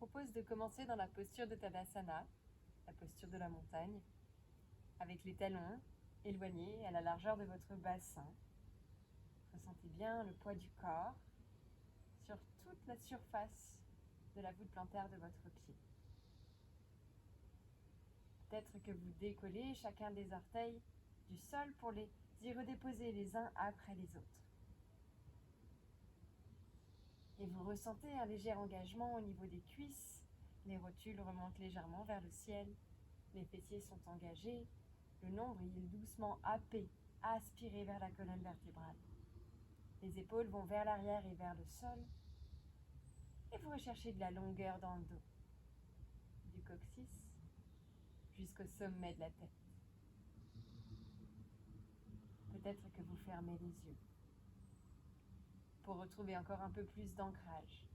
propose de commencer dans la posture de Tadasana, la posture de la montagne, avec les talons éloignés à la largeur de votre bassin. Ressentez bien le poids du corps sur toute la surface de la voûte plantaire de votre pied. Peut-être que vous décollez chacun des orteils du sol pour les y redéposer les uns après les autres. Et vous ressentez un léger engagement au niveau des cuisses, les rotules remontent légèrement vers le ciel, les fessiers sont engagés, le nombril doucement happé, aspiré vers la colonne vertébrale. Les épaules vont vers l'arrière et vers le sol, et vous recherchez de la longueur dans le dos, du coccyx jusqu'au sommet de la tête. Peut-être que vous fermez les yeux pour retrouver encore un peu plus d'ancrage.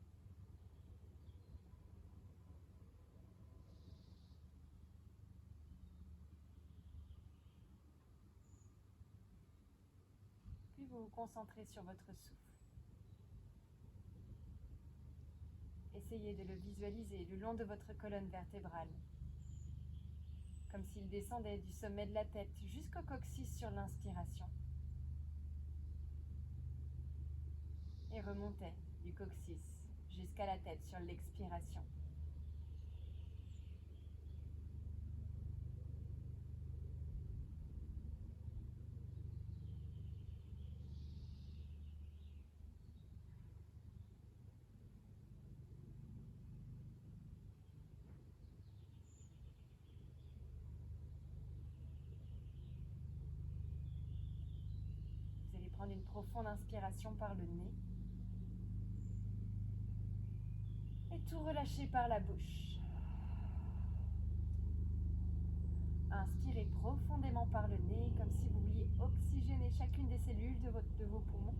Puis vous vous concentrez sur votre souffle. Essayez de le visualiser le long de votre colonne vertébrale, comme s'il descendait du sommet de la tête jusqu'au coccyx sur l'inspiration et remontait du coccyx jusqu'à la tête sur l'expiration. Vous allez prendre une profonde inspiration par le nez et tout relâcher par la bouche. Inspirez profondément par le nez, comme si vous vouliez oxygéner chacune des cellules de vos poumons.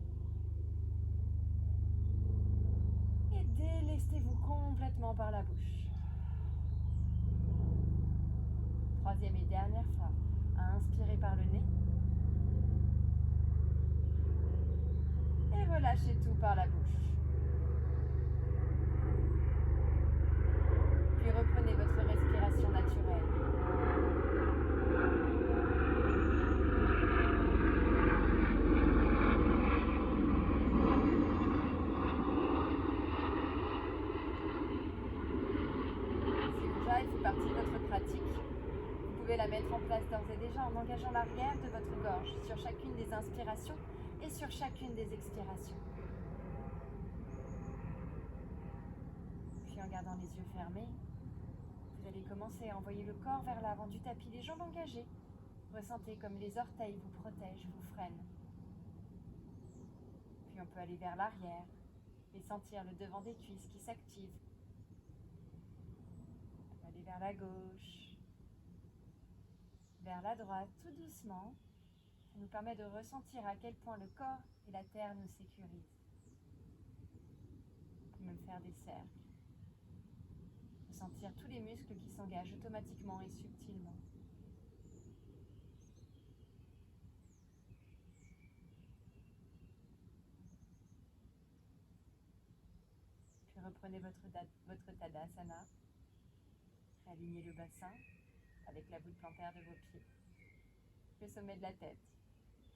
Et délestez-vous complètement par la bouche. Troisième et dernière fois, inspirez par le nez. Et relâchez tout par la bouche. Puis reprenez votre respiration naturelle. Si Ujjayi fait partie de votre pratique, vous pouvez la mettre en place d'ores et déjà en engageant l'arrière de votre gorge sur chacune des inspirations et sur chacune des expirations. Puis en gardant les yeux fermés, vous allez commencer à envoyer le corps vers l'avant du tapis, les jambes engagées. Ressentez comme les orteils vous protègent, vous freinent. Puis on peut aller vers l'arrière et sentir le devant des cuisses qui s'active. On peut aller vers la gauche, vers la droite, tout doucement. Ça nous permet de ressentir à quel point le corps et la terre nous sécurisent. On peut même faire des cercles. Ressentir tous les muscles qui s'engagent automatiquement et subtilement. Puis reprenez votre Tadasana. Réalignez le bassin avec la voûte plantaire de vos pieds. Le sommet de la tête,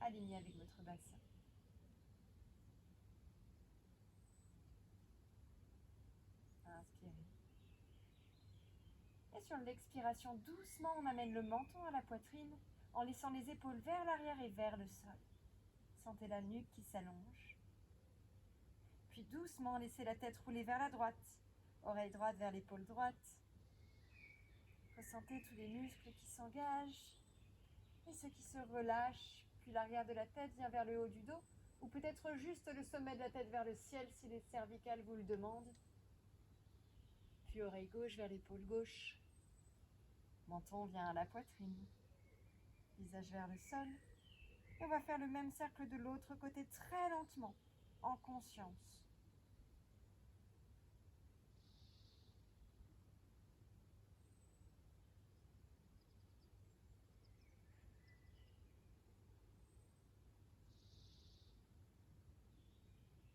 aligné avec votre bassin. Inspirez. Et sur l'expiration, doucement, on amène le menton à la poitrine en laissant les épaules vers l'arrière et vers le sol. Sentez la nuque qui s'allonge. Puis doucement, laissez la tête rouler vers la droite, oreille droite vers l'épaule droite. Ressentez tous les muscles qui s'engagent et ceux qui se relâchent. Puis l'arrière de la tête vient vers le haut du dos, ou peut-être juste le sommet de la tête vers le ciel si les cervicales vous le demandent. Puis oreille gauche vers l'épaule gauche. Menton vient à la poitrine. Visage vers le sol. Et on va faire le même cercle de l'autre côté très lentement, en conscience.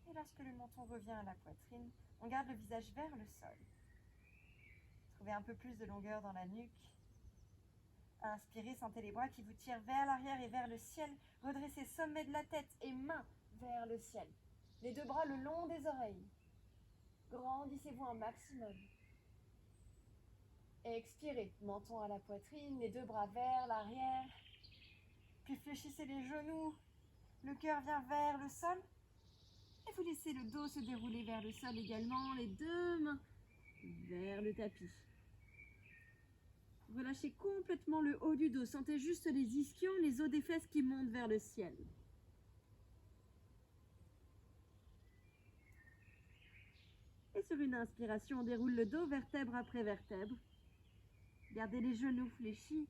Et lorsque le menton revient à la poitrine, on garde le visage vers le sol. Trouvez un peu plus de longueur dans la nuque. Inspirez, sentez les bras qui vous tirent vers l'arrière et vers le ciel. Redressez sommet de la tête et mains vers le ciel. Les deux bras le long des oreilles. Grandissez-vous un maximum. Expirez, menton à la poitrine, les deux bras vers l'arrière. Puis fléchissez les genoux. Le cœur vient vers le sol. Et vous laissez le dos se dérouler vers le sol également, les deux mains vers le tapis. Relâchez complètement le haut du dos. Sentez juste les ischions, les os des fesses qui montent vers le ciel. Et sur une inspiration, on déroule le dos vertèbre après vertèbre. Gardez les genoux fléchis.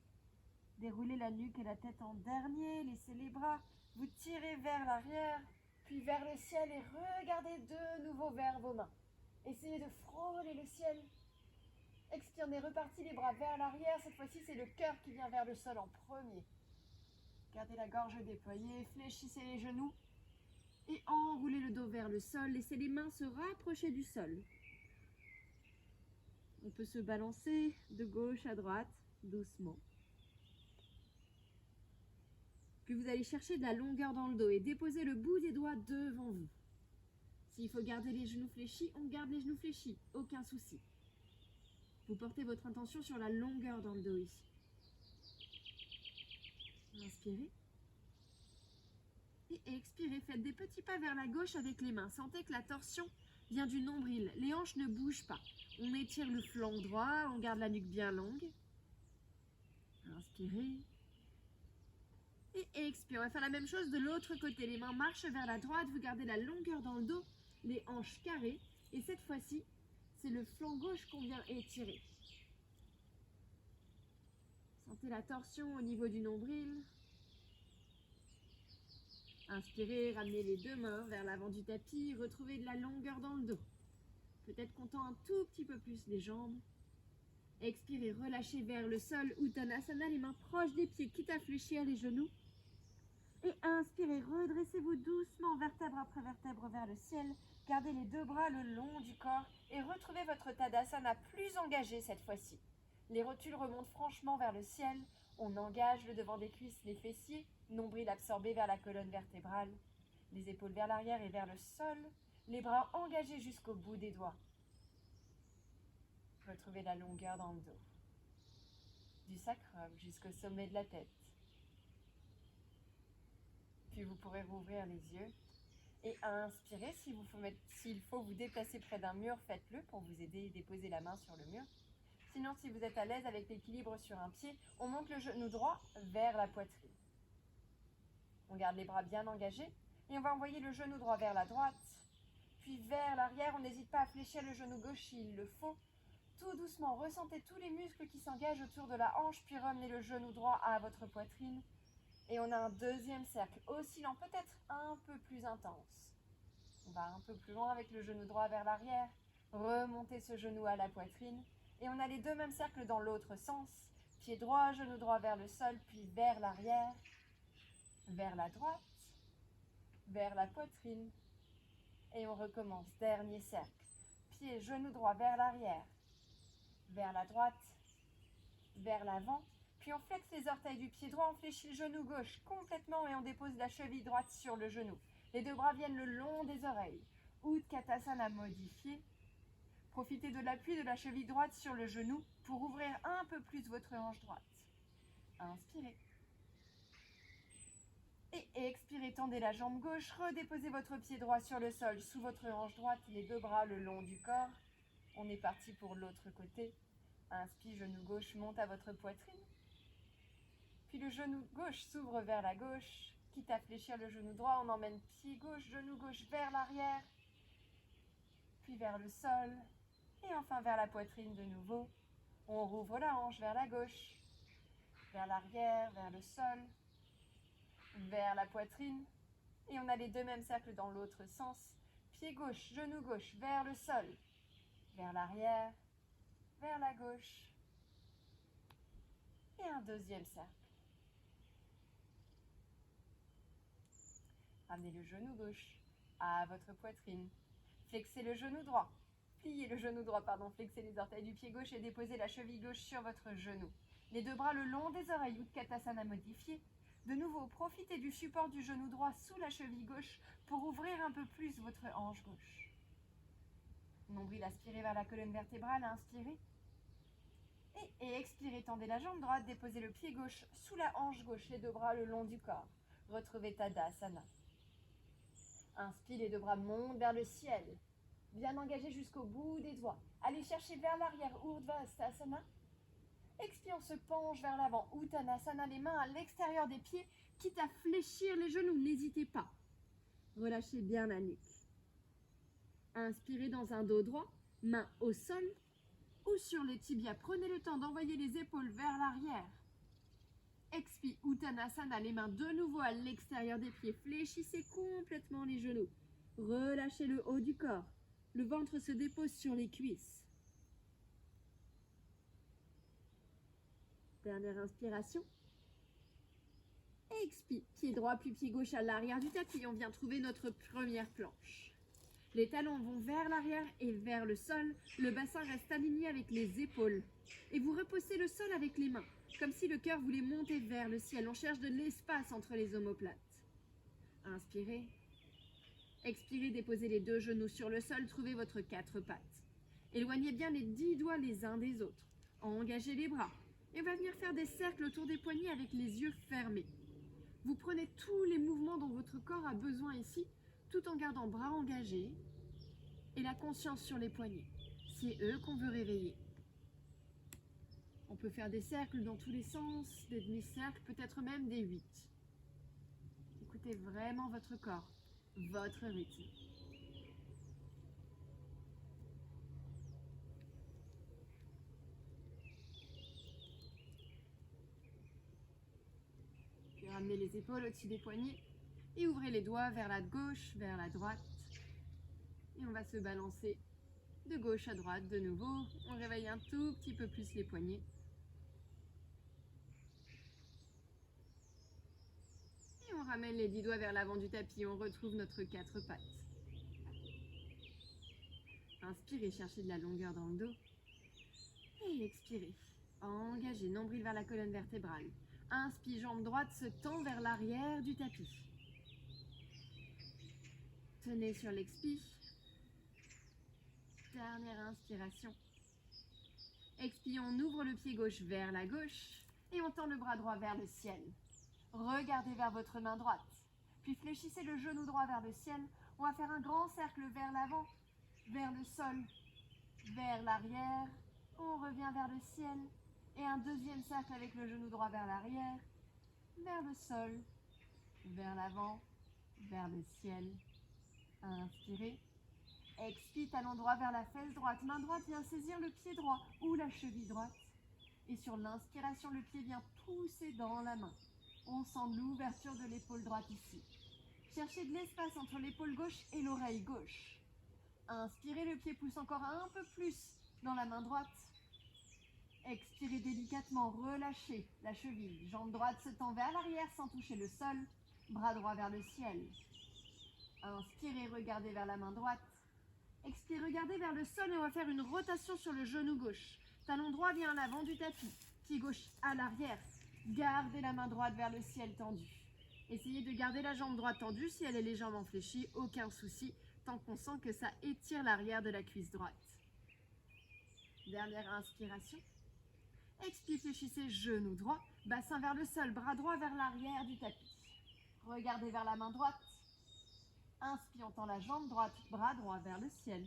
Déroulez la nuque et la tête en dernier. Laissez les bras vous tirer vers l'arrière, puis vers le ciel et regardez de nouveau vers vos mains. Essayez de frôler le ciel. Expirez, repartis les bras vers l'arrière. Cette fois-ci, c'est le cœur qui vient vers le sol en premier. Gardez la gorge déployée, fléchissez les genoux et enroulez le dos vers le sol. Laissez les mains se rapprocher du sol. On peut se balancer de gauche à droite, doucement. Puis vous allez chercher de la longueur dans le dos et déposer le bout des doigts devant vous. S'il faut garder les genoux fléchis, on garde les genoux fléchis, aucun souci. Vous portez votre intention sur la longueur dans le dos ici. Inspirez. Et expirez, faites des petits pas vers la gauche avec les mains. Sentez que la torsion vient du nombril. Les hanches ne bougent pas. On étire le flanc droit, on garde la nuque bien longue. Inspirez. Et expirez. On va faire la même chose de l'autre côté. Les mains marchent vers la droite, vous gardez la longueur dans le dos, les hanches carrées. Et cette fois-ci, c'est le flanc gauche qu'on vient étirer. Sentez la torsion au niveau du nombril. Inspirez, ramenez les deux mains vers l'avant du tapis, retrouvez de la longueur dans le dos. Peut-être comptant un tout petit peu plus les jambes. Expirez, relâchez vers le sol, Uttanasana, les mains proches des pieds, quitte à fléchir les genoux. Et inspirez, redressez-vous doucement, vertèbre après vertèbre vers le ciel. Gardez les deux bras le long du corps et retrouvez votre Tadasana plus engagé cette fois-ci. Les rotules remontent franchement vers le ciel. On engage le devant des cuisses, les fessiers, nombril absorbé vers la colonne vertébrale. Les épaules vers l'arrière et vers le sol. Les bras engagés jusqu'au bout des doigts. Retrouvez la longueur dans le dos. Du sacrum jusqu'au sommet de la tête. Puis vous pourrez rouvrir les yeux et inspirer. S'il faut vous déplacer près d'un mur, faites-le pour vous aider et déposer la main sur le mur. Sinon, si vous êtes à l'aise avec l'équilibre sur un pied, on monte le genou droit vers la poitrine. On garde les bras bien engagés et on va envoyer le genou droit vers la droite, puis vers l'arrière. On n'hésite pas à fléchir le genou gauche s'il le faut. Tout doucement, ressentez tous les muscles qui s'engagent autour de la hanche, puis ramenez le genou droit à votre poitrine. Et on a un deuxième cercle, oscillant peut-être un peu plus intense. On va un peu plus loin avec le genou droit vers l'arrière, remontez ce genou à la poitrine. Et on a les deux mêmes cercles dans l'autre sens. Pied droit, genou droit vers le sol, puis vers l'arrière, vers la droite, vers la poitrine. Et on recommence, dernier cercle. Pied, genou droit vers l'arrière, vers la droite, vers l'avant. Puis on flexe les orteils du pied droit, on fléchit le genou gauche complètement et on dépose la cheville droite sur le genou. Les deux bras viennent le long des oreilles. Utkatasana modifié. Profitez de l'appui de la cheville droite sur le genou pour ouvrir un peu plus votre hanche droite. Inspirez. Et expirez, tendez la jambe gauche, redéposez votre pied droit sur le sol sous votre hanche droite, les deux bras le long du corps. On est parti pour l'autre côté. Inspire, genou gauche monte à votre poitrine. Puis le genou gauche s'ouvre vers la gauche. Quitte à fléchir le genou droit, on emmène pied gauche, genou gauche vers l'arrière. Puis vers le sol. Et enfin vers la poitrine de nouveau. On rouvre la hanche vers la gauche. Vers l'arrière, vers le sol. Vers la poitrine. Et on a les deux mêmes cercles dans l'autre sens. Pied gauche, genou gauche vers le sol. Vers l'arrière. Vers la gauche. Et un deuxième cercle. Ramenez le genou gauche à votre poitrine. Flexez le genou droit. pliez le genou droit, flexez les orteils du pied gauche et déposez la cheville gauche sur votre genou. Les deux bras le long des oreilles, Utkatasana modifié. De nouveau, profitez du support du genou droit sous la cheville gauche pour ouvrir un peu plus votre hanche gauche. Nombril aspiré vers la colonne vertébrale, inspirez. Et expirez, tendez la jambe droite, déposez le pied gauche sous la hanche gauche, les deux bras le long du corps. Retrouvez Tadasana. Inspire, les deux bras montent vers le ciel. Bien engagés jusqu'au bout des doigts. Allez chercher vers l'arrière, Urdhvastasana. Expire, on se penche vers l'avant, Uttanasana, les mains à l'extérieur des pieds, quitte à fléchir les genoux, n'hésitez pas. Relâchez bien la nuque. Inspirez dans un dos droit, mains au sol ou sur les tibias. Prenez le temps d'envoyer les épaules vers l'arrière. Expire, Uttanasana, les mains de nouveau à l'extérieur des pieds. Fléchissez complètement les genoux. Relâchez le haut du corps. Le ventre se dépose sur les cuisses. Dernière inspiration. Expire, pied droit puis pied gauche à l'arrière du tapis. On vient trouver notre première planche. Les talons vont vers l'arrière et vers le sol. Le bassin reste aligné avec les épaules. Et vous repoussez le sol avec les mains, comme si le cœur voulait monter vers le ciel. On cherche de l'espace entre les omoplates. Inspirez. Expirez, déposez les deux genoux sur le sol. Trouvez votre quatre pattes. Éloignez bien les 10 doigts les uns des autres. Engagez les bras. Et on va venir faire des cercles autour des poignets avec les yeux fermés. Vous prenez tous les mouvements dont votre corps a besoin ici, tout en gardant bras engagés et la conscience sur les poignets. C'est eux qu'on veut réveiller. On peut faire des cercles dans tous les sens, des demi-cercles, peut-être même des 8. Écoutez vraiment votre corps, votre rythme. Puis ramenez les épaules au-dessus des poignets et ouvrez les doigts vers la gauche, vers la droite. Et on va se balancer de gauche à droite de nouveau. On réveille un tout petit peu plus les poignets. Et on ramène les 10 doigts vers l'avant du tapis. On retrouve notre quatre pattes. Inspirez, cherchez de la longueur dans le dos. Et expirez. Engagez, nombril vers la colonne vertébrale. Inspire, jambe droite se tend vers l'arrière du tapis. Tenez sur l'expire. Dernière inspiration. Expire, on ouvre le pied gauche vers la gauche et on tend le bras droit vers le ciel. Regardez vers votre main droite. Puis fléchissez le genou droit vers le ciel. On va faire un grand cercle vers l'avant, vers le sol, vers l'arrière. On revient vers le ciel. Et un deuxième cercle avec le genou droit vers l'arrière, vers le sol, vers l'avant, vers le ciel. Inspirez. Expire, talon droit vers la fesse droite. Main droite vient saisir le pied droit ou la cheville droite. Et sur l'inspiration, le pied vient pousser dans la main. On sent l'ouverture de l'épaule droite ici. Cherchez de l'espace entre l'épaule gauche et l'oreille gauche. Inspirez, le pied pousse encore un peu plus dans la main droite. Expirez délicatement, relâchez la cheville. Jambe droite se tend vers l'arrière sans toucher le sol. Bras droit vers le ciel. Inspirez, regardez vers la main droite. Expirez, regardez vers le sol et on va faire une rotation sur le genou gauche. Talon droit vient à l'avant du tapis. Pied gauche à l'arrière. Gardez la main droite vers le ciel tendu. Essayez de garder la jambe droite tendue si elle est légèrement fléchie, aucun souci, tant qu'on sent que ça étire l'arrière de la cuisse droite. Dernière inspiration. Expire, fléchissez genou droit, bassin vers le sol, bras droit vers l'arrière du tapis. Regardez vers la main droite. Inspire, on tend la jambe droite, bras droit vers le ciel.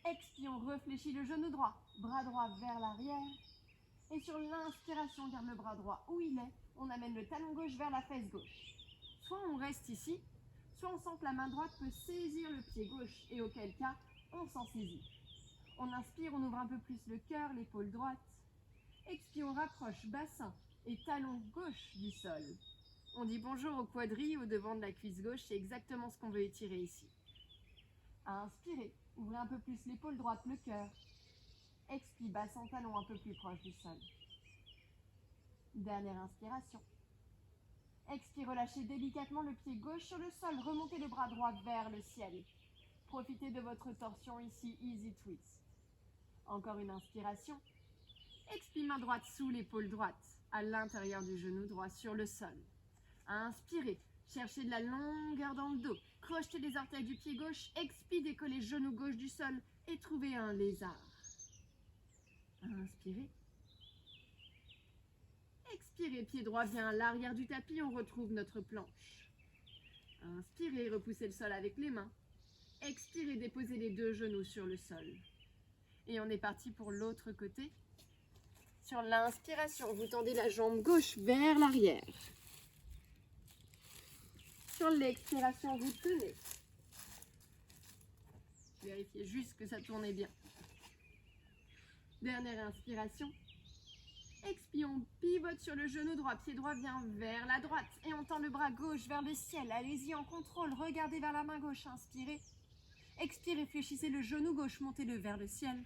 Expire, on réfléchit le genou droit, bras droit vers l'arrière. Et sur l'inspiration, on garde le bras droit où il est. On amène le talon gauche vers la fesse gauche. Soit on reste ici, soit on sent que la main droite peut saisir le pied gauche et auquel cas, on s'en saisit. On inspire, on ouvre un peu plus le cœur, l'épaule droite. Expire, on rapproche bassin et talon gauche du sol. On dit bonjour au quadri, au devant de la cuisse gauche, c'est exactement ce qu'on veut étirer ici. Inspirez, ouvrez un peu plus l'épaule droite, le cœur. Expire, bassin, talon un peu plus proche du sol. Dernière inspiration. Expire, relâchez délicatement le pied gauche sur le sol, remontez le bras droit vers le ciel. Profitez de votre torsion ici, easy twist. Encore une inspiration. Expire main droite sous l'épaule droite, à l'intérieur du genou droit sur le sol. Inspirez, cherchez de la longueur dans le dos. Crochetez les orteils du pied gauche, expire, décollez genou gauche du sol et trouvez un lézard. Inspirez. Expirez, pied droit vient à l'arrière du tapis, on retrouve notre planche. Inspirez, repoussez le sol avec les mains. Expirez, déposez les deux genoux sur le sol. Et on est parti pour l'autre côté. Sur l'inspiration, vous tendez la jambe gauche vers l'arrière. Sur l'expiration, vous tenez. Vérifiez juste que ça tourne bien. Dernière inspiration. Expire, on pivote sur le genou droit. Pied droit vient vers la droite. Et on tend le bras gauche vers le ciel. Allez-y en contrôle. Regardez vers la main gauche. Inspirez. Expirez, fléchissez le genou gauche. Montez-le vers le ciel.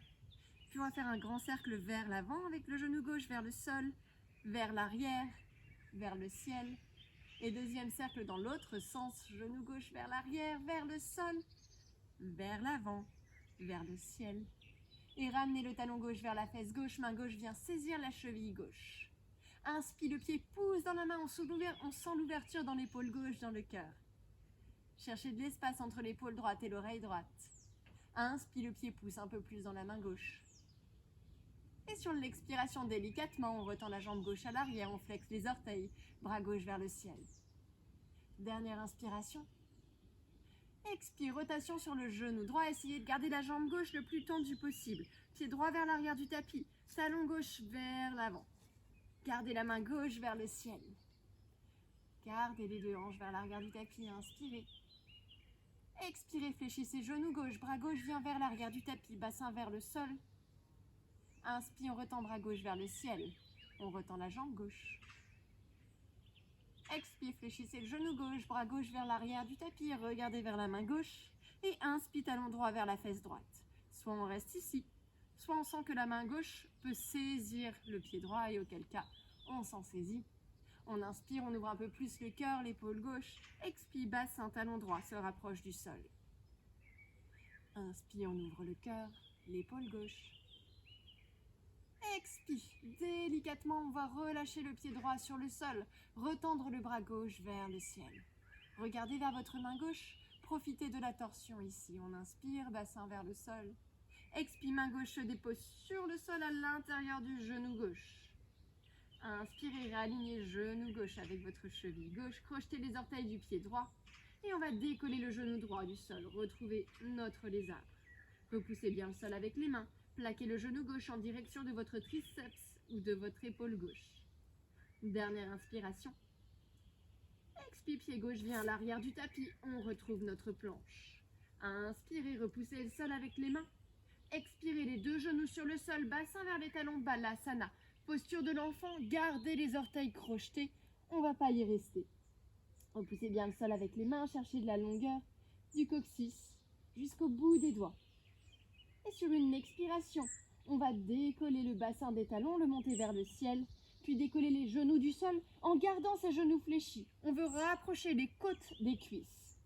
Puis on va faire un grand cercle vers l'avant avec le genou gauche vers le sol, vers l'arrière, vers le ciel. Et deuxième cercle dans l'autre sens, genou gauche vers l'arrière, vers le sol, vers l'avant, vers le ciel. Et ramenez le talon gauche vers la fesse gauche, main gauche vient saisir la cheville gauche. Inspire, le pied pousse dans la main, on sent l'ouverture dans l'épaule gauche, dans le cœur. Cherchez de l'espace entre l'épaule droite et l'oreille droite. Inspire, le pied pousse un peu plus dans la main gauche. Et sur l'expiration, délicatement, on retend la jambe gauche à l'arrière, on flexe les orteils, bras gauche vers le ciel. Dernière inspiration. Expire, rotation sur le genou droit, essayez de garder la jambe gauche le plus tendue possible. Pied droit vers l'arrière du tapis, talon gauche vers l'avant. Gardez la main gauche vers le ciel. Gardez les deux hanches vers l'arrière du tapis, inspirez. Expirez, fléchissez genou gauche, bras gauche vient vers l'arrière du tapis, bassin vers le sol. Inspire, on retend bras gauche vers le ciel. On retend la jambe gauche. Expire, fléchissez le genou gauche, bras gauche vers l'arrière du tapis. Regardez vers la main gauche. Et inspire, talon droit vers la fesse droite. Soit on reste ici, soit on sent que la main gauche peut saisir le pied droit et auquel cas on s'en saisit. On inspire, on ouvre un peu plus le cœur, l'épaule gauche. Expire, bassin, talon droit se rapproche du sol. Inspire, on ouvre le cœur, l'épaule gauche. Expire, délicatement, on va relâcher le pied droit sur le sol, retendre le bras gauche vers le ciel. Regardez vers votre main gauche, profitez de la torsion ici. On inspire, bassin vers le sol. Expire, main gauche se dépose sur le sol à l'intérieur du genou gauche. Inspirez, réalignez genou gauche avec votre cheville gauche, crochetez les orteils du pied droit et on va décoller le genou droit du sol. Retrouvez notre lézard. Repoussez bien le sol avec les mains. Plaquez le genou gauche en direction de votre triceps ou de votre épaule gauche. Dernière inspiration. Expire, pied gauche vient à l'arrière du tapis. On retrouve notre planche. Inspirez, repoussez le sol avec les mains. Expirez, les deux genoux sur le sol, bassin vers les talons, balasana. Posture de l'enfant, gardez les orteils crochetés. On ne va pas y rester. Repoussez bien le sol avec les mains, cherchez de la longueur du coccyx jusqu'au bout des doigts. Et sur une expiration, on va décoller le bassin des talons, le monter vers le ciel, puis décoller les genoux du sol en gardant ces genoux fléchis. On veut rapprocher les côtes des cuisses.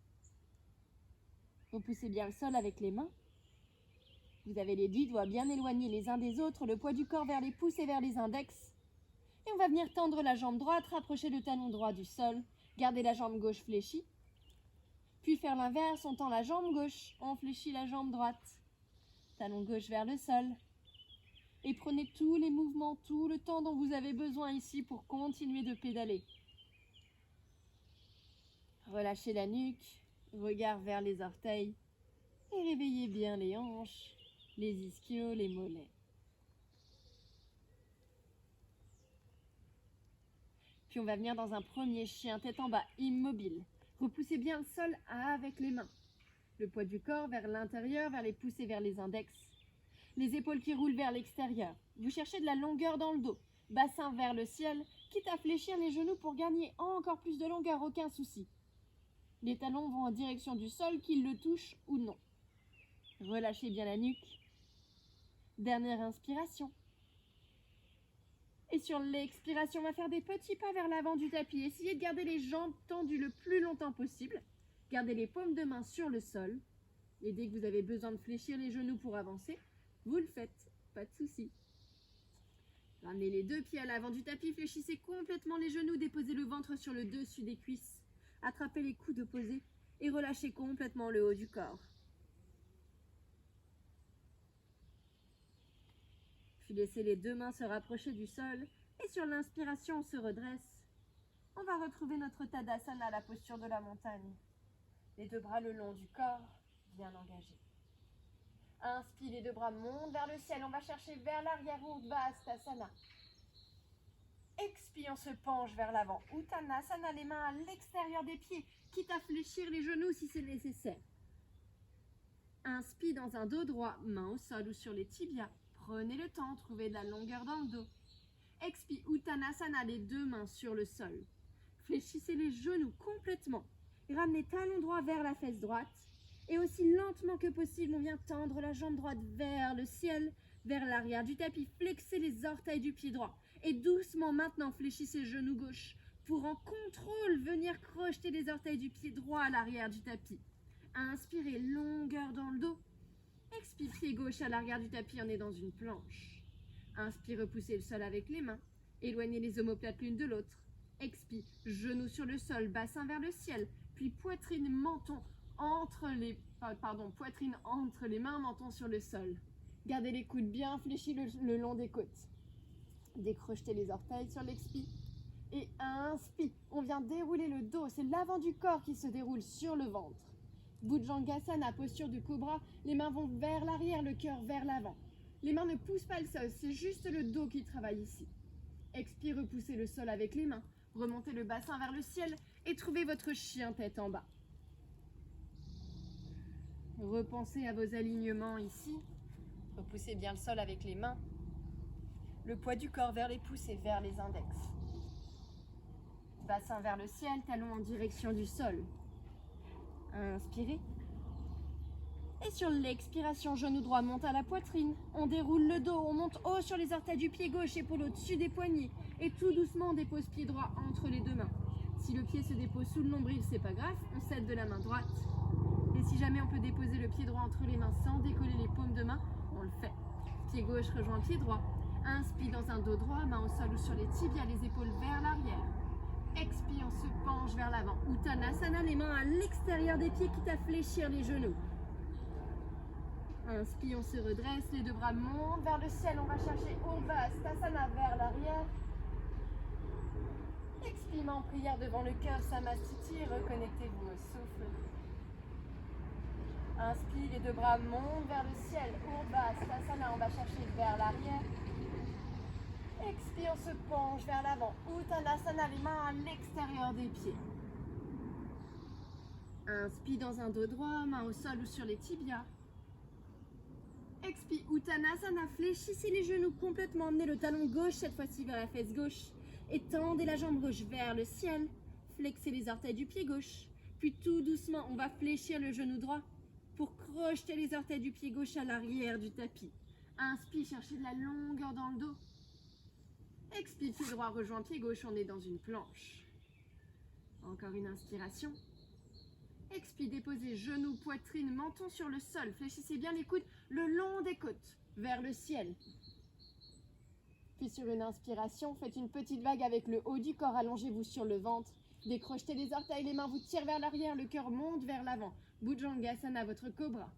Repoussez bien le sol avec les mains. Vous avez les 10 doigts bien éloignés les uns des autres, le poids du corps vers les pouces et vers les index. Et on va venir tendre la jambe droite, rapprocher le talon droit du sol, garder la jambe gauche fléchie. Puis faire l'inverse, on tend la jambe gauche, on fléchit la jambe droite. Talon gauche vers le sol. Et prenez tous les mouvements, tout le temps dont vous avez besoin ici pour continuer de pédaler. Relâchez la nuque, regard vers les orteils et réveillez bien les hanches, les ischios, les mollets. Puis on va venir dans un premier chien, tête en bas, immobile. Repoussez bien le sol avec les mains. Le poids du corps vers l'intérieur, vers les pouces et vers les index. Les épaules qui roulent vers l'extérieur. Vous cherchez de la longueur dans le dos. Bassin vers le ciel, quitte à fléchir les genoux pour gagner encore plus de longueur, aucun souci. Les talons vont en direction du sol, qu'ils le touchent ou non. Relâchez bien la nuque. Dernière inspiration. Et sur l'expiration, on va faire des petits pas vers l'avant du tapis. Essayez de garder les jambes tendues le plus longtemps possible. Gardez les paumes de main sur le sol. Et dès que vous avez besoin de fléchir les genoux pour avancer, vous le faites, pas de souci. Ramenez les 2 pieds à l'avant du tapis, fléchissez complètement les genoux, déposez le ventre sur le dessus des cuisses, attrapez les coudes opposés et relâchez complètement le haut du corps. Puis laissez les 2 mains se rapprocher du sol et sur l'inspiration, on se redresse. On va retrouver notre Tadasana, la posture de la montagne. Les 2 bras le long du corps, bien engagés. Inspire, les 2 bras montent vers le ciel. On va chercher vers l'arrière, Urdhva Hastasana. Expire, on se penche vers l'avant. Uttanasana, les mains à l'extérieur des pieds, quitte à fléchir les genoux si c'est nécessaire. Inspire dans un dos droit, main au sol ou sur les tibias. Prenez le temps, trouvez de la longueur dans le dos. Expire, Uttanasana, les 2 mains sur le sol. Fléchissez les genoux complètement. Ramenez talon droit vers la fesse droite. Et aussi lentement que possible, on vient tendre la jambe droite vers le ciel, vers l'arrière du tapis. Flexez les orteils du pied droit. Et doucement maintenant, fléchissez le genou gauche pour en contrôle venir crocheter les orteils du pied droit à l'arrière du tapis. Inspirez, longueur dans le dos. Expire, pied gauche à l'arrière du tapis, on est dans une planche. Inspire, repoussez le sol avec les mains. Éloignez les omoplates l'une de l'autre. Expire, genou sur le sol, bassin vers le ciel. Puis poitrine, menton poitrine entre les mains, menton sur le sol. Gardez les coudes bien fléchis le long des côtes. Décrochetez les orteils sur l'expire. Et inspire, on vient dérouler le dos. C'est l'avant du corps qui se déroule sur le ventre. Bhujangasana, posture du cobra. Les mains vont vers l'arrière, le cœur vers l'avant. Les mains ne poussent pas le sol, c'est juste le dos qui travaille ici. Expire, repoussez le sol avec les mains. Remontez le bassin vers le ciel et trouvez votre chien tête en bas. Repensez à vos alignements ici. Repoussez bien le sol avec les mains. Le poids du corps vers les pouces et vers les index. Bassin vers le ciel, talons en direction du sol. Inspirez. Et sur l'expiration, genou droit monte à la poitrine. On déroule le dos, on monte haut sur les orteils du pied gauche, épaule au-dessus des poignets. Et tout doucement, on dépose pied droit entre les 2 mains. Si le pied se dépose sous le nombril, c'est pas grave, on cède de la main droite. Et si jamais on peut déposer le pied droit entre les mains sans décoller les paumes de main, on le fait. Pied gauche rejoint pied droit. Inspire dans un dos droit, main au sol ou sur les tibias, les épaules vers l'arrière. Expire, on se penche vers l'avant. Uttanasana, les mains à l'extérieur des pieds, quitte à fléchir les genoux. Inspire, on se redresse, les 2 bras montent vers le ciel. On va chercher Urdhva Hastasana vers l'arrière. Expire, en prière devant le cœur, Samastiti, reconnectez-vous au souffle. Inspire, les 2 bras montent vers le ciel. Urdhva Hastasana, on va chercher vers l'arrière. Expire, on se penche vers l'avant. Uttanasana, les mains à l'extérieur des pieds. Inspire dans un dos droit, main au sol ou sur les tibias. Expire, Uttanasana, fléchissez les genoux complètement. Emmenez le talon gauche cette fois-ci vers la fesse gauche. Étendez la jambe gauche vers le ciel. Flexez les orteils du pied gauche. Puis tout doucement, on va fléchir le genou droit pour crocheter les orteils du pied gauche à l'arrière du tapis. Inspire, cherchez de la longueur dans le dos. Expire, pied droit rejoint pied gauche, on est dans une planche. Encore une inspiration. Expire, déposez genoux, poitrine, menton sur le sol. Fléchissez bien les coudes le long des côtes, vers le ciel. Puis sur une inspiration, faites une petite vague avec le haut du corps. Allongez-vous sur le ventre. Décrochetez les orteils, les mains vous tirent vers l'arrière, le cœur monte vers l'avant. Bhujangasana, votre cobra.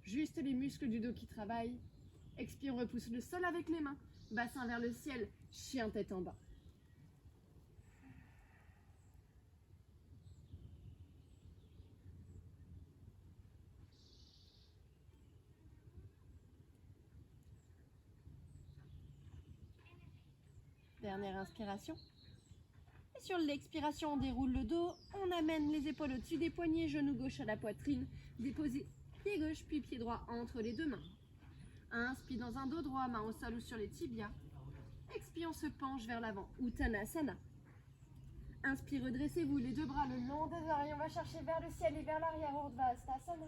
Juste les muscles du dos qui travaillent. Expire, on repousse le sol avec les mains. Bassin vers le ciel, chien tête en bas. Dernière inspiration. Et sur l'expiration, on déroule le dos. On amène les épaules au-dessus des poignets, genou gauche à la poitrine. Déposez pied gauche puis pied droit entre les 2 mains. Inspire dans un dos droit, main au sol ou sur les tibias. Expire, on se penche vers l'avant. Uttanasana. Inspire, redressez-vous, les 2 bras le long des oreilles. On va chercher vers le ciel et vers l'arrière. Urdhva Hastasana.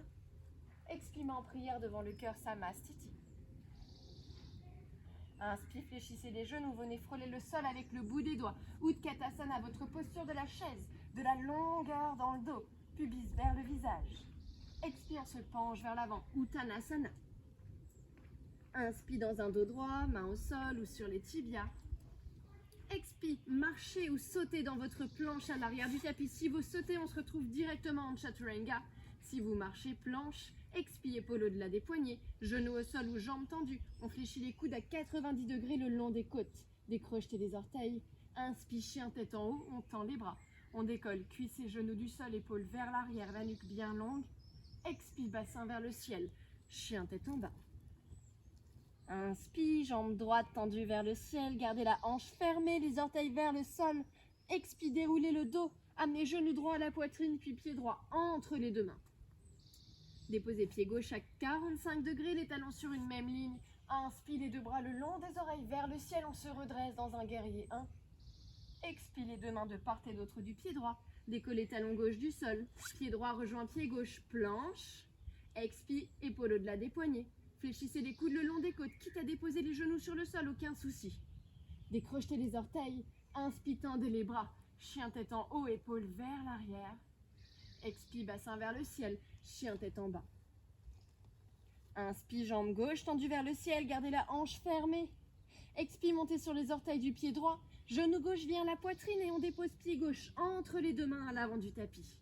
Expire en prière devant le cœur, Samastiti. Inspire, fléchissez les genoux, venez frôler le sol avec le bout des doigts. Utkatasana, votre posture de la chaise, de la longueur dans le dos, pubis vers le visage. Expire, on se penche vers l'avant, Uttanasana. Inspire dans un dos droit, main au sol ou sur les tibias. Expire, marchez ou sautez dans votre planche à l'arrière du tapis. Si vous sautez, on se retrouve directement en Chaturanga. Si vous marchez, planche. Expire, épaule au-delà des poignets, genoux au sol ou jambes tendues. On fléchit les coudes à 90 degrés le long des côtes. Décrochetez les orteils. Inspire, chien tête en haut, on tend les bras. On décolle, cuisses et genoux du sol, épaules vers l'arrière, la nuque bien longue. Expire, bassin vers le ciel, chien tête en bas. Inspire, jambe droite tendue vers le ciel, gardez la hanche fermée, les orteils vers le sol. Expire, déroulez le dos, amenez genou droit à la poitrine, puis pied droit entre les deux mains. Déposez pied gauche à 45 degrés, les talons sur une même ligne. Inspire, les deux bras le long des oreilles vers le ciel, on se redresse dans un guerrier 1. Expire, les deux mains de part et d'autre du pied droit. Décollez talon gauche du sol. Pied droit rejoint pied gauche, planche. Expire, épaule au-delà des poignets. Fléchissez les coudes le long des côtes, quitte à déposer les genoux sur le sol, aucun souci. Décrochetez les orteils. Inspire, tendez les bras. Chien tête en haut, épaule vers l'arrière. Expire, bassin vers le ciel. Chien tête en bas. Inspire, jambe gauche tendue vers le ciel. Gardez la hanche fermée. Expire, montez sur les orteils du pied droit. Genou gauche vient la poitrine et on dépose pied gauche entre les deux mains à l'avant du tapis.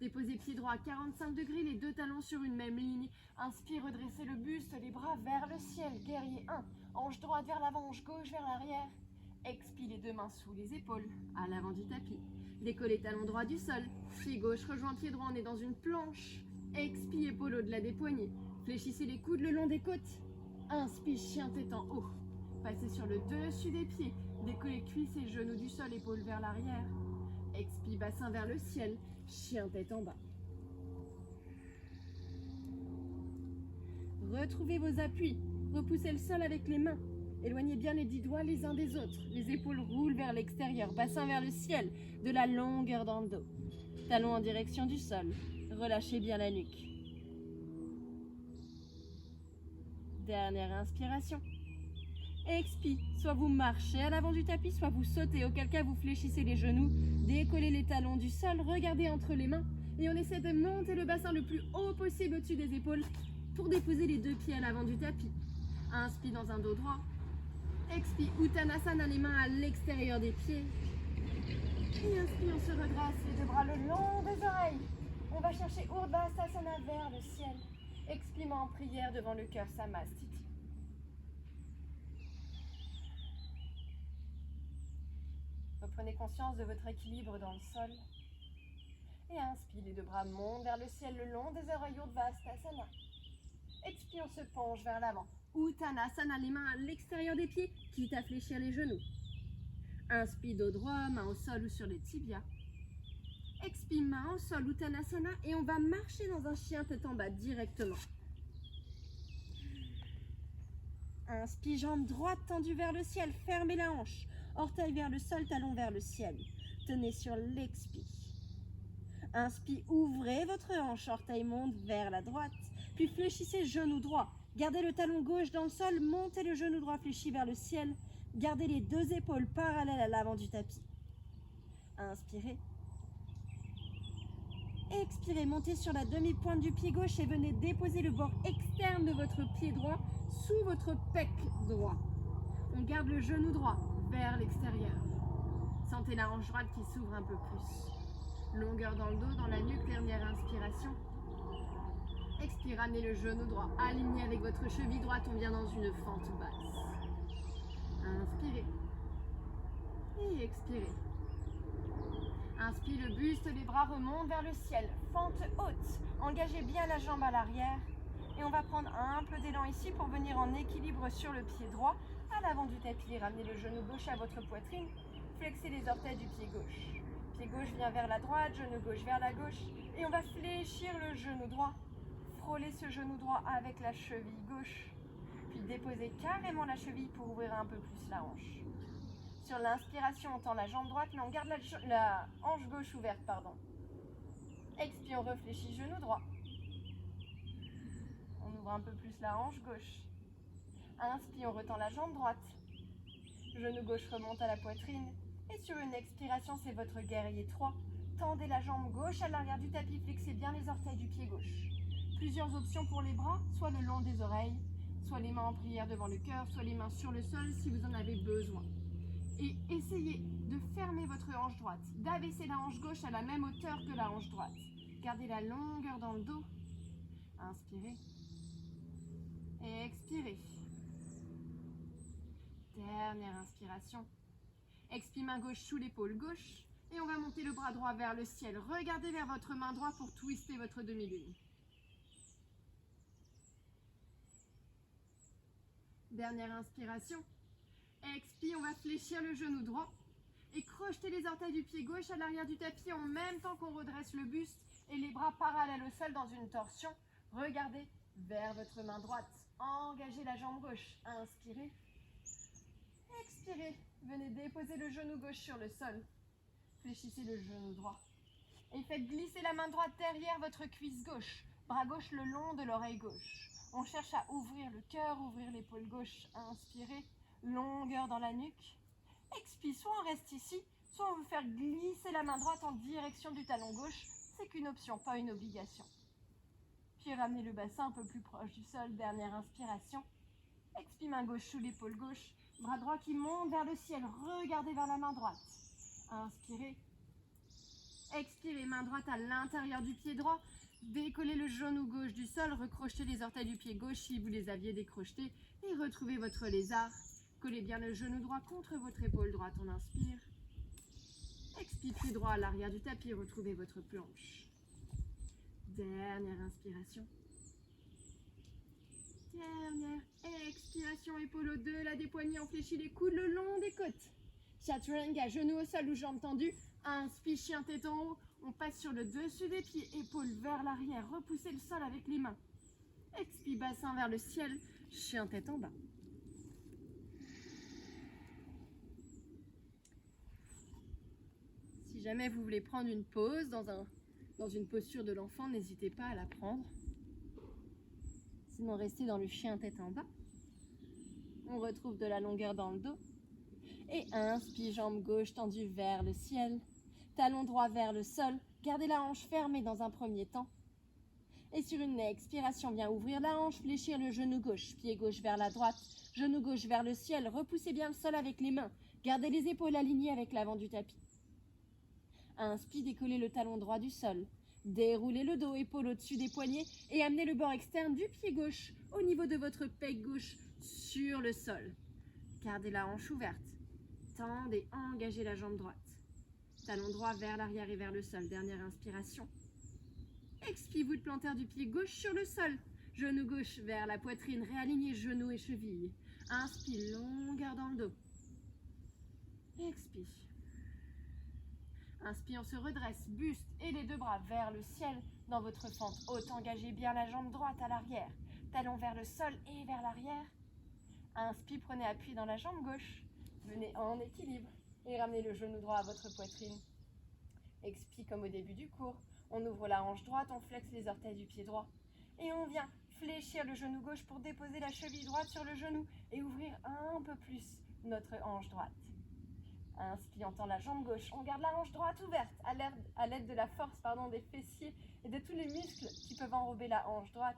Déposez pied droit à 45 degrés, les deux talons sur une même ligne. Inspire, redressez le buste, les bras vers le ciel. Guerrier 1. Hanche droite vers l'avant, hanche gauche vers l'arrière. Expire, les deux mains sous les épaules, à l'avant du tapis. Décollez talon droit du sol. Pied gauche rejoint pied droit, on est dans une planche. Expire, épaule au-delà des poignets. Fléchissez les coudes le long des côtes. Inspire, chien tête en haut. Passez sur le dessus des pieds. Décollez cuisses et genoux du sol, épaules vers l'arrière. Expire, bassin vers le ciel, chien tête en bas. Retrouvez vos appuis. Repoussez le sol avec les mains. Éloignez bien les 10 doigts les uns des autres. Les épaules roulent vers l'extérieur, bassin vers le ciel, de la longueur dans le dos. Talons en direction du sol. Relâchez bien la nuque. Dernière inspiration. Expire, soit vous marchez à l'avant du tapis, soit vous sautez, auquel cas vous fléchissez les genoux, décollez les talons du sol, regardez entre les mains et on essaie de monter le bassin le plus haut possible au-dessus des épaules pour déposer les deux pieds à l'avant du tapis. Inspire dans un dos droit. Expire, Uttanasana, les mains à l'extérieur des pieds. Et inspire, on se redresse, les deux bras le long des oreilles. On va chercher Urdhvastasana vers le ciel. Expire en prière devant le cœur, Samastiti. Reprenez conscience de votre équilibre dans le sol. Et inspire, les deux bras montent vers le ciel le long des oreilles, Urdhvastasana. Expire, on se penche vers l'avant. Uttanasana, les mains à l'extérieur des pieds, quitte à fléchir les genoux. Inspire, dos droit, main au sol ou sur les tibias. Expire, main au sol, Uttanasana, et on va marcher dans un chien tête en bas directement. Inspire, jambe droite tendue vers le ciel, fermez la hanche. Orteil vers le sol, talon vers le ciel. Tenez sur l'expire. Inspire, ouvrez votre hanche, orteil monte vers la droite. Puis fléchissez genou droit. Gardez le talon gauche dans le sol, montez le genou droit fléchi vers le ciel. Gardez les deux épaules parallèles à l'avant du tapis. Inspirez. Expirez, montez sur la demi-pointe du pied gauche et venez déposer le bord externe de votre pied droit sous votre pec droit. On garde le genou droit vers l'extérieur. Sentez la hanche droite qui s'ouvre un peu plus. Longueur dans le dos, dans la nuque, dernière inspiration. Expire, amenez le genou droit aligné avec votre cheville droite, on vient dans une fente basse. Inspirez. Et expirez. Inspire, le buste, les bras remontent vers le ciel. Fente haute. Engagez bien la jambe à l'arrière. Et on va prendre un peu d'élan ici pour venir en équilibre sur le pied droit. À l'avant du tapis, ramenez le genou gauche à votre poitrine. Flexez les orteils du pied gauche. Pied gauche vient vers la droite, genou gauche vers la gauche. Et on va fléchir le genou droit. Frôlez ce genou droit avec la cheville gauche. Puis déposez carrément la cheville pour ouvrir un peu plus la hanche. Sur l'inspiration, on tend la jambe droite, mais on garde la hanche gauche ouverte, pardon. Expire, on réfléchit, genou droit. On ouvre un peu plus la hanche gauche. Inspire, on retend la jambe droite. Genou gauche remonte à la poitrine. Et sur une expiration, c'est votre guerrier 3. Tendez la jambe gauche à l'arrière du tapis, flexez bien les orteils du pied gauche. Plusieurs options pour les bras, soit le long des oreilles, soit les mains en prière devant le cœur, soit les mains sur le sol si vous en avez besoin. Et essayez de fermer votre hanche droite, d'abaisser la hanche gauche à la même hauteur que la hanche droite. Gardez la longueur dans le dos. Inspirez. Et expirez. Dernière inspiration. Expire main gauche sous l'épaule gauche. Et on va monter le bras droit vers le ciel. Regardez vers votre main droite pour twister votre demi-lune. Dernière inspiration. Expire, on va fléchir le genou droit. Et crocheter les orteils du pied gauche à l'arrière du tapis en même temps qu'on redresse le buste et les bras parallèles au sol dans une torsion. Regardez vers votre main droite. Engagez la jambe gauche. Inspirez. Expirez. Venez déposer le genou gauche sur le sol. Fléchissez le genou droit. Et faites glisser la main droite derrière votre cuisse gauche. Bras gauche le long de l'oreille gauche. On cherche à ouvrir le cœur, ouvrir l'épaule gauche. Inspirez. Longueur dans la nuque. Expire. Soit on reste ici, soit on veut faire glisser la main droite en direction du talon gauche. C'est qu'une option, pas une obligation. Puis ramenez le bassin un peu plus proche du sol. Dernière inspiration. Expire, main gauche sous l'épaule gauche. Bras droit qui monte vers le ciel. Regardez vers la main droite. Inspirez. Expirez, main droite à l'intérieur du pied droit. Décollez le genou gauche du sol. Recrochetez les orteils du pied gauche si vous les aviez décrochetés. Et retrouvez votre lézard. Collez bien le genou droit contre votre épaule droite. On inspire. Expire, pied droit à l'arrière du tapis. Retrouvez votre planche. Dernière inspiration. Dernière expiration. Épaule au-delà des poignets. On fléchit les coudes le long des côtes. Chaturanga, genoux au sol ou jambes tendues. Inspire, chien tête en haut. On passe sur le dessus des pieds. Épaules vers l'arrière. Repoussez le sol avec les mains. Expire, bassin vers le ciel. Chien tête en bas. Si jamais vous voulez prendre une pause dans une posture de l'enfant, n'hésitez pas à la prendre. Sinon, restez dans le chien tête en bas. On retrouve de la longueur dans le dos. Et inspire, jambe gauche tendue vers le ciel. Talon droit vers le sol. Gardez la hanche fermée dans un premier temps. Et sur une expiration, bien ouvrir la hanche, fléchir le genou gauche. Pied gauche vers la droite. Genou gauche vers le ciel. Repoussez bien le sol avec les mains. Gardez les épaules alignées avec l'avant du tapis. Inspire, décollez le talon droit du sol. Déroulez le dos, épaule au-dessus des poignets et amenez le bord externe du pied gauche au niveau de votre pec gauche sur le sol. Gardez la hanche ouverte. Tendez, engagez la jambe droite. Talon droit vers l'arrière et vers le sol. Dernière inspiration. Expire, voûte plantaire du pied gauche sur le sol. Genou gauche vers la poitrine, réalignez genoux et chevilles. Inspire, longueur dans le dos. Expire. Inspire, on se redresse, buste et les deux bras vers le ciel dans votre fente haute. Engagez bien la jambe droite à l'arrière. Talon vers le sol et vers l'arrière. Inspire, prenez appui dans la jambe gauche. Venez en équilibre et ramenez le genou droit à votre poitrine. Expire comme au début du cours. On ouvre la hanche droite, on flexe les orteils du pied droit. Et on vient fléchir le genou gauche pour déposer la cheville droite sur le genou et ouvrir un peu plus notre hanche droite. Inspire, on tend la jambe gauche. On garde la hanche droite ouverte à l'aide de la force des fessiers et de tous les muscles qui peuvent enrober la hanche droite.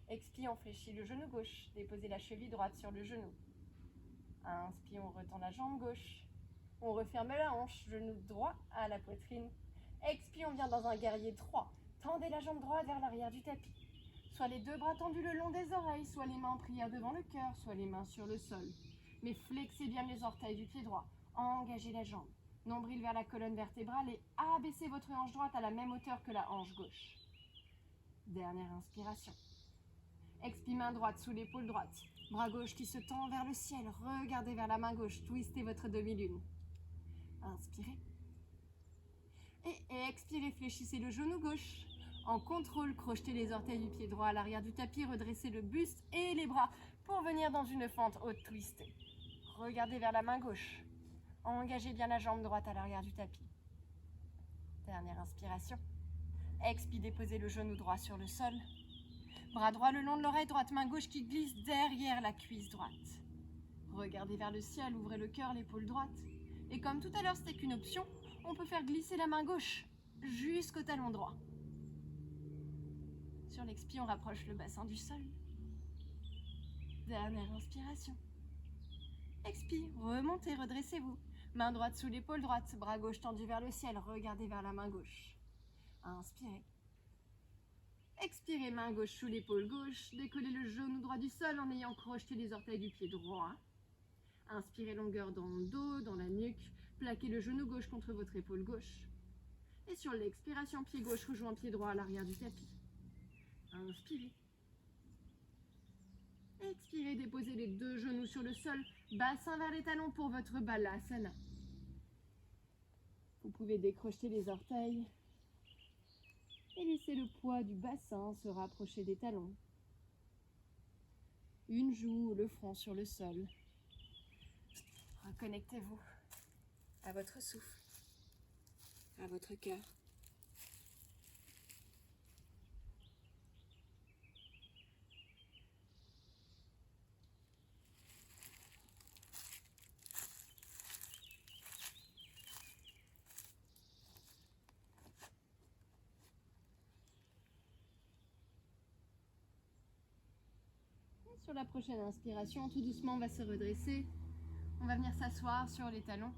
Expire, on fléchit le genou gauche. Déposez la cheville droite sur le genou. Inspire, on retend la jambe gauche. On referme la hanche, genou droit à la poitrine. Expire, on vient dans un guerrier 3. Tendez la jambe droite vers l'arrière du tapis. Soit les deux bras tendus le long des oreilles, soit les mains en prière devant le cœur, soit les mains sur le sol. Mais flexez bien les orteils du pied droit. Engagez la jambe. Nombril vers la colonne vertébrale et abaissez votre hanche droite à la même hauteur que la hanche gauche. Dernière inspiration. Expire, main droite sous l'épaule droite. Bras gauche qui se tend vers le ciel. Regardez vers la main gauche. Twistez votre demi-lune. Inspirez. Et expirez, fléchissez le genou gauche. En contrôle, crochetez les orteils du pied droit à l'arrière du tapis. Redressez le buste et les bras pour venir dans une fente haute twistée. Regardez vers la main gauche. Engagez bien la jambe droite à l'arrière du tapis. Dernière inspiration. Expire, déposez le genou droit sur le sol. Bras droit le long de l'oreille droite, main gauche qui glisse derrière la cuisse droite. Regardez vers le ciel, ouvrez le cœur, l'épaule droite. Et comme tout à l'heure, c'était qu'une option, on peut faire glisser la main gauche jusqu'au talon droit. Sur l'expi, on rapproche le bassin du sol. Dernière inspiration. Expi, remontez, redressez-vous. Main droite sous l'épaule droite, bras gauche tendu vers le ciel, regardez vers la main gauche. Inspirez. Expirez, main gauche sous l'épaule gauche, décollez le genou droit du sol en ayant crocheté les orteils du pied droit. Inspirez longueur dans le dos, dans la nuque, plaquez le genou gauche contre votre épaule gauche. Et sur l'expiration, pied gauche rejoint pied droit à l'arrière du tapis. Inspirez. Expirez, déposez les deux genoux sur le sol, bassin vers les talons pour votre balasana. Vous pouvez décrocher les orteils et laisser le poids du bassin se rapprocher des talons. Une joue ou le front sur le sol. Reconnectez-vous à votre souffle, à votre cœur. Sur la prochaine inspiration, tout doucement, on va se redresser. On va venir s'asseoir sur les talons.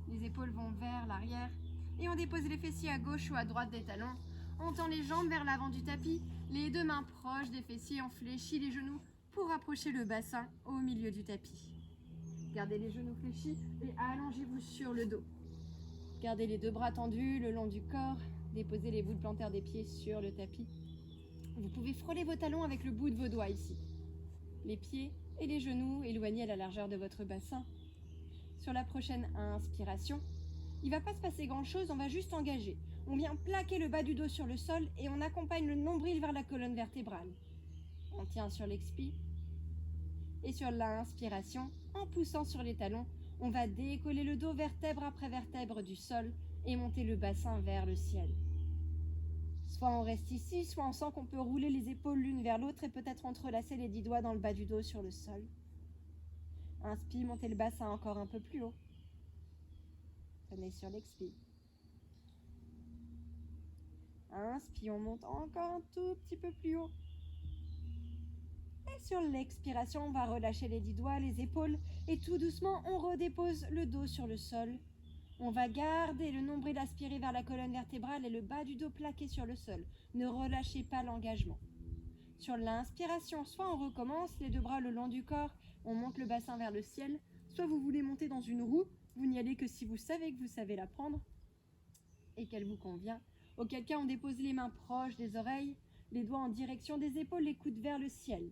Les épaules vont vers l'arrière. Et on dépose les fessiers à gauche ou à droite des talons. On tend les jambes vers l'avant du tapis. Les deux mains proches des fessiers, on fléchit les genoux pour rapprocher le bassin au milieu du tapis. Gardez les genoux fléchis et allongez-vous sur le dos. Gardez les deux bras tendus le long du corps. Déposez les bouts plantaires des pieds sur le tapis. Vous pouvez frôler vos talons avec le bout de vos doigts ici. Les pieds et les genoux éloignés à la largeur de votre bassin. Sur la prochaine inspiration, il ne va pas se passer grand-chose, on va juste engager. On vient plaquer le bas du dos sur le sol et on accompagne le nombril vers la colonne vertébrale. On tient sur l'expi. Et sur l'inspiration, en poussant sur les talons, on va décoller le dos vertèbre après vertèbre du sol et monter le bassin vers le ciel. Soit on reste ici, soit on sent qu'on peut rouler les épaules l'une vers l'autre et peut-être entrelacer les 10 doigts dans le bas du dos sur le sol. Inspire, montez le bassin encore un peu plus haut. Prenez sur l'expire. Inspire, on monte encore un tout petit peu plus haut. Et sur l'expiration, on va relâcher les 10 doigts, les épaules et tout doucement, on redépose le dos sur le sol. On va garder le nombril aspiré vers la colonne vertébrale et le bas du dos plaqué sur le sol. Ne relâchez pas l'engagement. Sur l'inspiration, soit on recommence, les deux bras le long du corps, on monte le bassin vers le ciel, soit vous voulez monter dans une roue, vous n'y allez que si vous savez que vous savez la prendre et qu'elle vous convient. Auquel cas, on dépose les mains proches des oreilles, les doigts en direction des épaules, les coudes vers le ciel.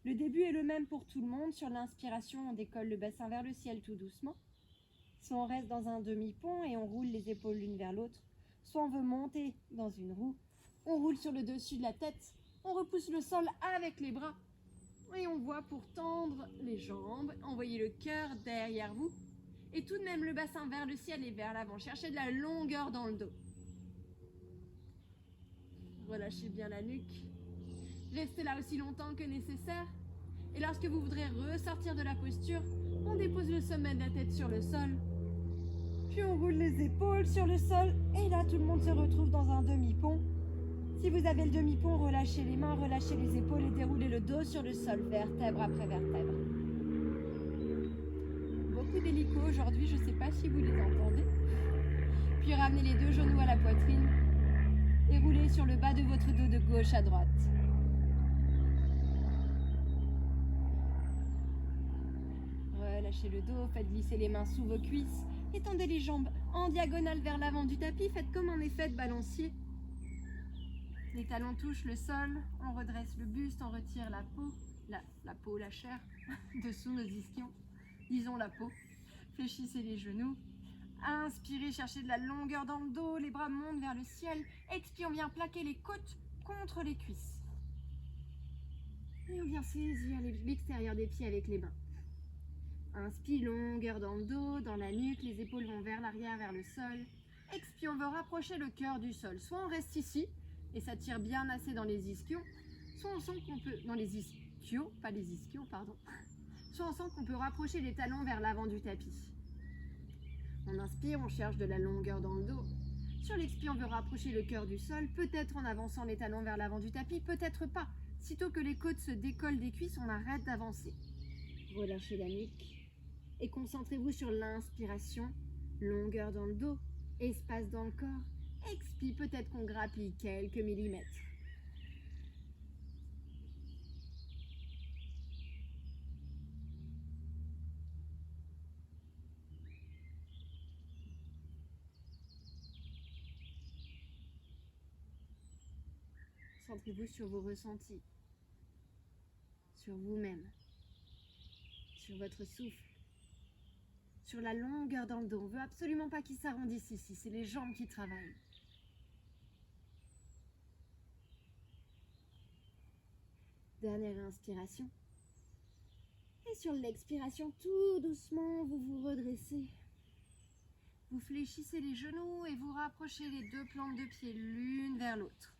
Le début est le même pour tout le monde. Sur l'inspiration, on décolle le bassin vers le ciel tout doucement. Soit on reste dans un demi-pont et on roule les épaules l'une vers l'autre. Soit on veut monter dans une roue. On roule sur le dessus de la tête. On repousse le sol avec les bras. Et on voit pour tendre les jambes, envoyer le cœur derrière vous. Et tout de même le bassin vers le ciel et vers l'avant. Cherchez de la longueur dans le dos. Relâchez bien la nuque. Restez là aussi longtemps que nécessaire. Et lorsque vous voudrez ressortir de la posture, on dépose le sommet de la tête sur le sol. Puis on roule les épaules sur le sol. Et là, tout le monde se retrouve dans un demi-pont. Si vous avez le demi-pont, relâchez les mains, relâchez les épaules et déroulez le dos sur le sol, vertèbre après vertèbre. Beaucoup d'hélicos aujourd'hui, je ne sais pas si vous les entendez. Puis ramenez les deux genoux à la poitrine et roulez sur le bas de votre dos de gauche à droite. Relâchez le dos, faites glisser les mains sous vos cuisses, étendez les jambes en diagonale vers l'avant du tapis, faites comme un effet de balancier. Les talons touchent le sol, on redresse le buste, on retire la peau, la chair, dessous nos ischions, disons la peau. Fléchissez les genoux. Inspirez, cherchez de la longueur dans le dos, les bras montent vers le ciel. Expire, on vient plaquer les côtes contre les cuisses. Et on vient saisir l'extérieur des pieds avec les mains. Inspire, longueur dans le dos, dans la nuque, les épaules vont vers l'arrière, vers le sol. Expire, on veut rapprocher le cœur du sol. Soit on reste ici, et ça tire bien assez dans les ischions, soit on sent qu'on peut, dans les ischios, pas les ischios, pardon, soit on sent qu'on peut rapprocher les talons vers l'avant du tapis. On inspire, on cherche de la longueur dans le dos. Sur l'expi, on veut rapprocher le cœur du sol, peut-être en avançant les talons vers l'avant du tapis, peut-être pas. Sitôt que les côtes se décollent des cuisses, on arrête d'avancer. Relâchez la nuque et concentrez-vous sur l'inspiration, longueur dans le dos, espace dans le corps. Expi, peut-être qu'on grappille quelques millimètres. Centrez-vous sur vos ressentis, sur vous-même, sur votre souffle, sur la longueur dans le dos. On ne veut absolument pas qu'il s'arrondisse ici, c'est les jambes qui travaillent. Dernière inspiration. Et sur l'expiration, tout doucement, vous vous redressez. Vous fléchissez les genoux et vous rapprochez les deux plantes de pied l'une vers l'autre.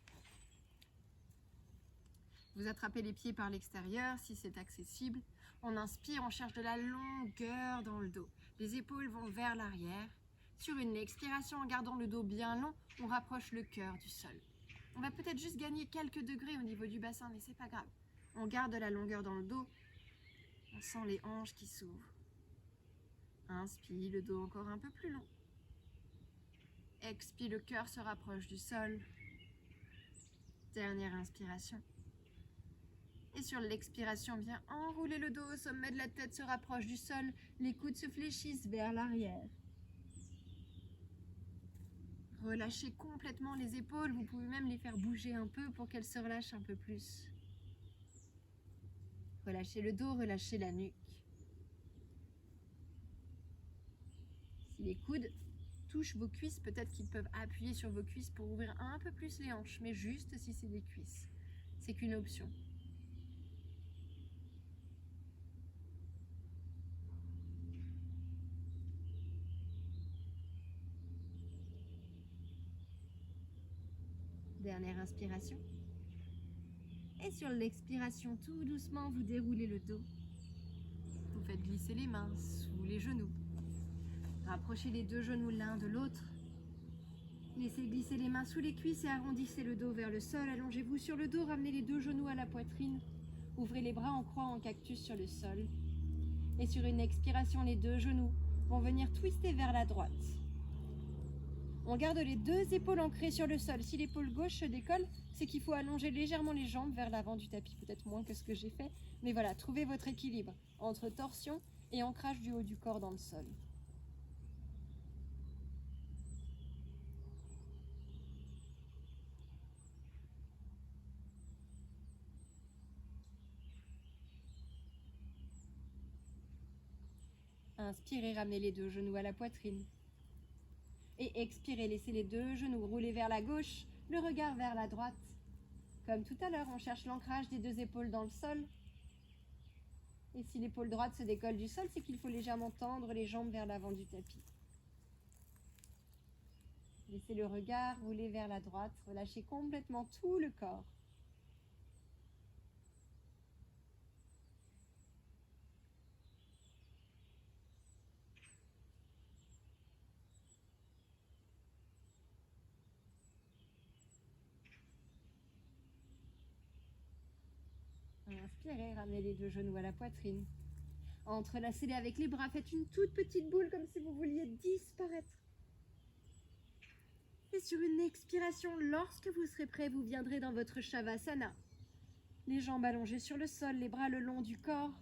Vous attrapez les pieds par l'extérieur si c'est accessible. On inspire, on cherche de la longueur dans le dos. Les épaules vont vers l'arrière. Sur une expiration, en gardant le dos bien long, on rapproche le cœur du sol. On va peut-être juste gagner quelques degrés au niveau du bassin, mais c'est pas grave. On garde la longueur dans le dos. On sent les hanches qui s'ouvrent. Inspire, le dos encore un peu plus long. Expire, le cœur se rapproche du sol. Dernière inspiration. Et sur l'expiration, bien enrouler le dos au sommet de la tête, se rapproche du sol. Les coudes se fléchissent vers l'arrière. Relâchez complètement les épaules. Vous pouvez même les faire bouger un peu pour qu'elles se relâchent un peu plus. Relâchez le dos, relâchez la nuque. Si les coudes touchent vos cuisses, peut-être qu'ils peuvent appuyer sur vos cuisses pour ouvrir un peu plus les hanches, mais juste si c'est des cuisses. C'est qu'une option. Dernière inspiration. Et sur l'expiration, tout doucement, vous déroulez le dos. Vous faites glisser les mains sous les genoux. Rapprochez les deux genoux l'un de l'autre. Laissez glisser les mains sous les cuisses et arrondissez le dos vers le sol. Allongez-vous sur le dos, ramenez les deux genoux à la poitrine. Ouvrez les bras en croix en cactus sur le sol. Et sur une expiration, les deux genoux vont venir twister vers la droite. On garde les deux épaules ancrées sur le sol. Si l'épaule gauche se décolle, c'est qu'il faut allonger légèrement les jambes vers l'avant du tapis. Peut-être moins que ce que j'ai fait. Mais voilà, trouvez votre équilibre entre torsion et ancrage du haut du corps dans le sol. Inspirez, ramenez les deux genoux à la poitrine. Et expirez, laissez les deux genoux rouler vers la gauche, le regard vers la droite. Comme tout à l'heure, on cherche l'ancrage des deux épaules dans le sol. Et si l'épaule droite se décolle du sol, c'est qu'il faut légèrement tendre les jambes vers l'avant du tapis. Laissez le regard rouler vers la droite, relâchez complètement tout le corps. Inspirez, ramenez les deux genoux à la poitrine. Entrelacez-les avec les bras, faites une toute petite boule comme si vous vouliez disparaître. Et sur une expiration, lorsque vous serez prêt, vous viendrez dans votre Shavasana. Les jambes allongées sur le sol, les bras le long du corps,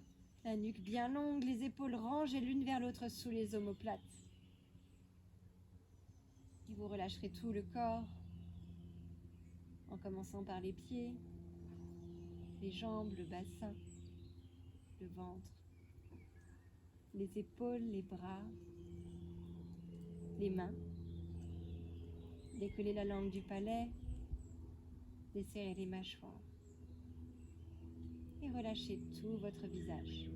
la nuque bien longue, les épaules rangées l'une vers l'autre sous les omoplates. Et vous relâcherez tout le corps, en commençant par les pieds, les jambes, le bassin, le ventre, les épaules, les bras, les mains. Décollez la langue du palais, desserrez les mâchoires et relâchez tout votre visage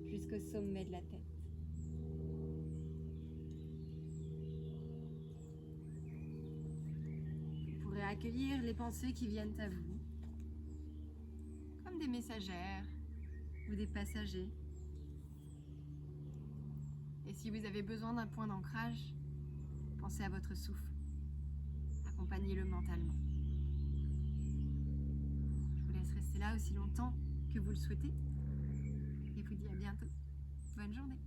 jusqu'au sommet de la tête. Vous pourrez accueillir les pensées qui viennent à vous, comme des messagères ou des passagers. Et si vous avez besoin d'un point d'ancrage, pensez à votre souffle. accompagnez-le mentalement. Je vous laisse rester là aussi longtemps que vous le souhaitez et vous dis à bientôt. Bonne journée.